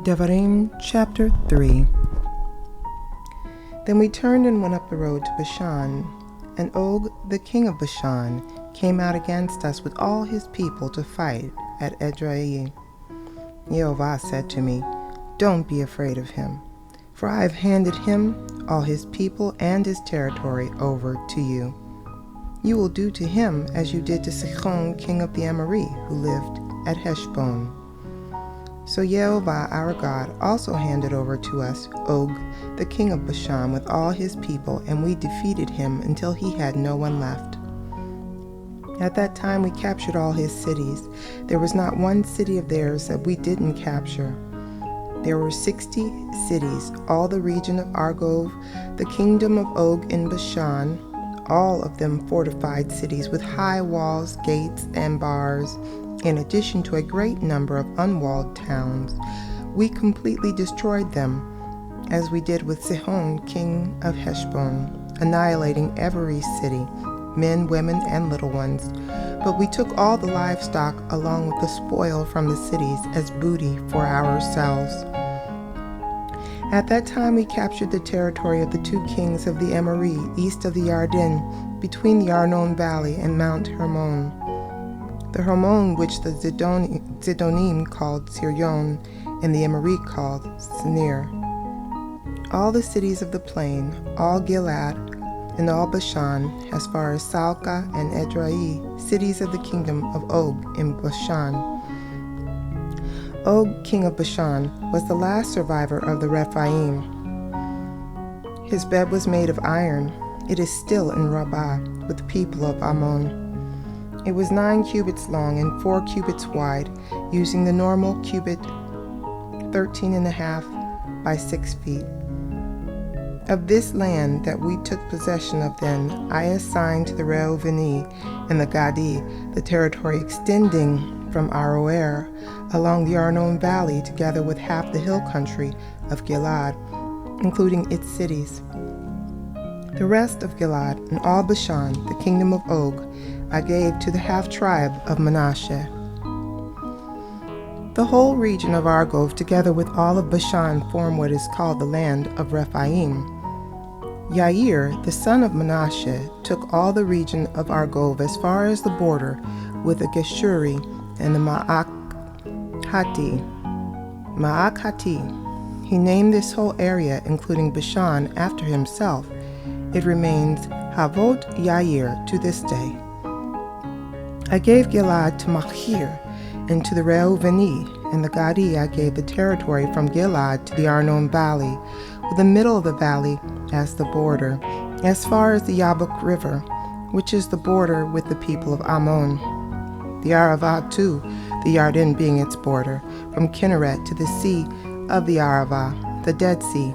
Devarim chapter 3. Then we turned and went up the road to Bashan, and Og, the king of Bashan, came out against us with all his people to fight at Edrei. Yehovah said to me, "Don't be afraid of him, for I have handed him, all his people, and his territory over to you. You will do to him as you did to Sihon, king of the Amorite, who lived at Heshbon." So Yehovah our God also handed over to us Og, the king of Bashan, with all his people, and we defeated him until he had no one left. At that time we captured all his cities. There was not one city of theirs that we didn't capture. There were 60 cities, all the region of Argob, the kingdom of Og in Bashan, all of them fortified cities with high walls, gates, and bars, in addition to a great number of unwalled towns. We completely destroyed them, as we did with Sihon, king of Heshbon, annihilating every city, men, women, and little ones. But we took all the livestock along with the spoil from the cities as booty for ourselves. At that time we captured the territory of the 2 kings of the Amorite east of the Yarden, between the Arnon Valley and Mount Hermon. The Hermon, which the Zidonim called Sirion, and the Amorite called Sinir. All the cities of the plain, all Gilead, and all Bashan, as far as Salca and Edrei, cities of the kingdom of Og in Bashan. Og, king of Bashan, was the last survivor of the Rephaim. His bed was made of iron. It is still in Rabbah with the people of Ammon. It was 9 cubits long and 4 cubits wide, using the normal cubit 13.5 by 6 feet. Of this land that we took possession of then, I assigned to the Reuveni and the Gadi the territory extending from Aroer along the Arnon Valley, together with half the hill country of Gilead, including its cities. The rest of Gilead and all Bashan, the kingdom of Og, I gave to the half-tribe of Manasseh. The whole region of Argob, together with all of Bashan, form what is called the land of Rephaim. Yair, the son of Manasseh, took all the region of Argob as far as the border with the Geshuri and the Ma'akhati. He named this whole area, including Bashan, after himself. It remains Havot Yair to this day. I gave Gilead to Machir and to the Reuveni, and the Gadi I gave the territory from Gilead to the Arnon Valley, with the middle of the valley as the border, as far as the Yabok River, which is the border with the people of Ammon. The Arava too, the Yarden being its border, from Kinneret to the sea of the Arava, the Dead Sea,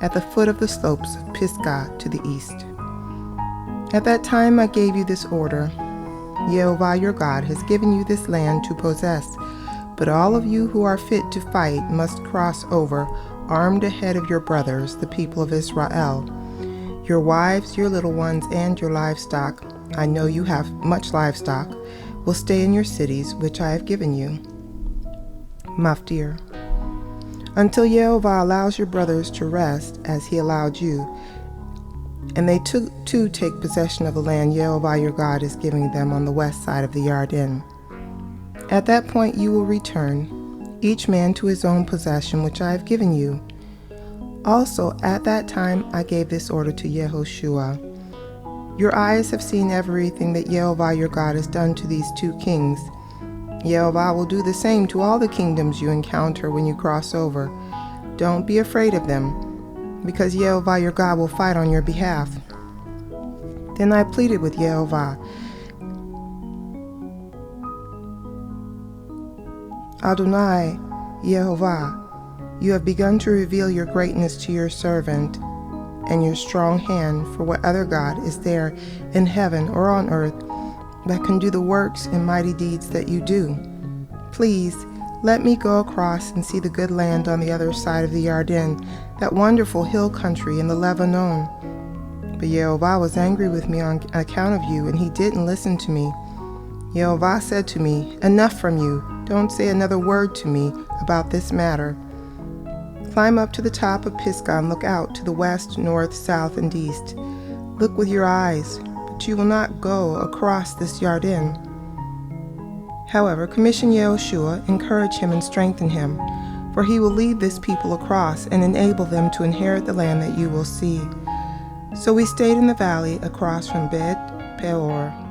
at the foot of the slopes of Pisgah to the east. At that time I gave you this order: Yehovah your God has given you this land to possess, but all of you who are fit to fight must cross over, armed ahead of your brothers, the people of Israel. Your wives, your little ones, and your livestock, I know you have much livestock, will stay in your cities, which I have given you. Maftir. Until Yehovah allows your brothers to rest, as he allowed you, and they too take possession of the land Yehovah your God is giving them on the west side of the Yarden. At that point you will return, each man to his own possession which I have given you. Also at that time I gave this order to Yehoshua: Your eyes have seen everything that Yehovah your God has done to these 2 kings. Yehovah will do the same to all the kingdoms you encounter when you cross over. Don't be afraid of them, because Yehovah your God will fight on your behalf. Then I pleaded with Yehovah: Adonai, Yehovah, you have begun to reveal your greatness to your servant, and your strong hand, for what other God is there in heaven or on earth that can do the works and mighty deeds that you do? Please, let me go across and see the good land on the other side of the Yarden, that wonderful hill country in the Lebanon. But Yehovah was angry with me on account of you, and he didn't listen to me. Yehovah said to me, "Enough from you. Don't say another word to me about this matter." Climb up to the top of Pisgah and look out to the west, north, south, and east. Look with your eyes, but you will not go across this Yarden. However, commission Yehoshua, encourage him and strengthen him, for he will lead this people across and enable them to inherit the land that you will see. So we stayed in the valley across from Bet Peor.